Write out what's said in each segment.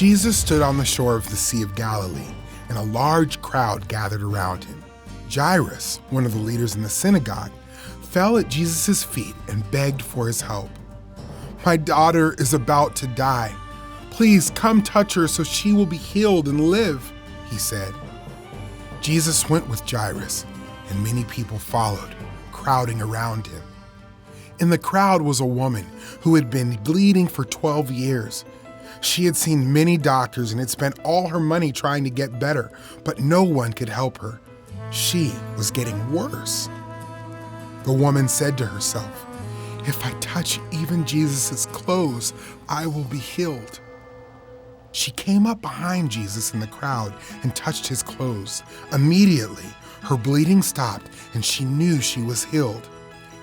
Jesus stood on the shore of the Sea of Galilee, and a large crowd gathered around him. Jairus, one of the leaders in the synagogue, fell at Jesus' feet and begged for his help. "My daughter is about to die. Please come touch her so she will be healed and live," he said. Jesus went with Jairus, and many people followed, crowding around him. In the crowd was a woman who had been bleeding for 12 years. She had seen many doctors and had spent all her money trying to get better, but no one could help her. She was getting worse. The woman said to herself, "If I touch even Jesus' clothes, I will be healed." She came up behind Jesus in the crowd and touched his clothes. Immediately, her bleeding stopped and she knew she was healed.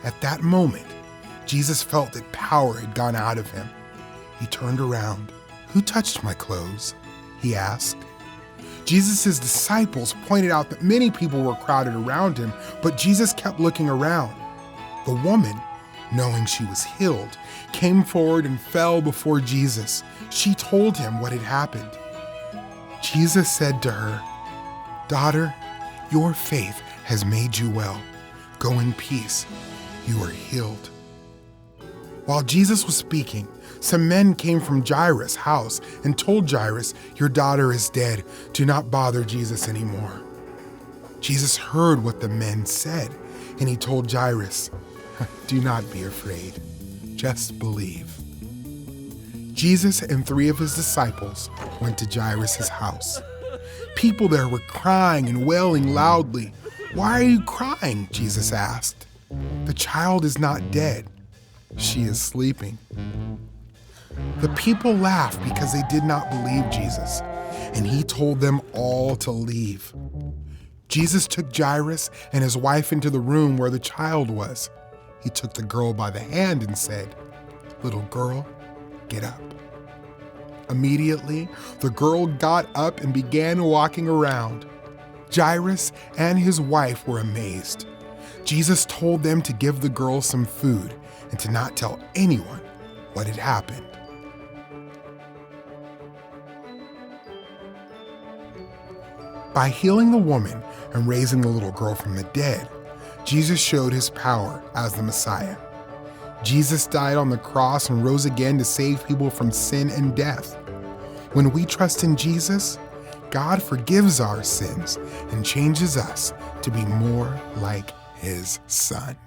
At that moment, Jesus felt that power had gone out of him. He turned around. "Who touched my clothes?" he asked. Jesus' disciples pointed out that many people were crowded around him, but Jesus kept looking around. The woman, knowing she was healed, came forward and fell before Jesus. She told him what had happened. Jesus said to her, "Daughter, your faith has made you well. Go in peace. You are healed." While Jesus was speaking, some men came from Jairus' house and told Jairus, "Your daughter is dead. Do not bother Jesus anymore." Jesus heard what the men said, and he told Jairus, "Do not be afraid. Just believe." Jesus and 3 of his disciples went to Jairus' house. People there were crying and wailing loudly. "Why are you crying?" Jesus asked. "The child is not dead. She is sleeping." The people laughed because they did not believe Jesus, and he told them all to leave. Jesus took Jairus and his wife into the room where the child was. He took the girl by the hand and said, "Little girl, get up." Immediately, the girl got up and began walking around. Jairus and his wife were amazed. Jesus told them to give the girl some food and to not tell anyone what had happened. By healing the woman and raising the little girl from the dead, Jesus showed his power as the Messiah. Jesus died on the cross and rose again to save people from sin and death. When we trust in Jesus, God forgives our sins and changes us to be more like his Son.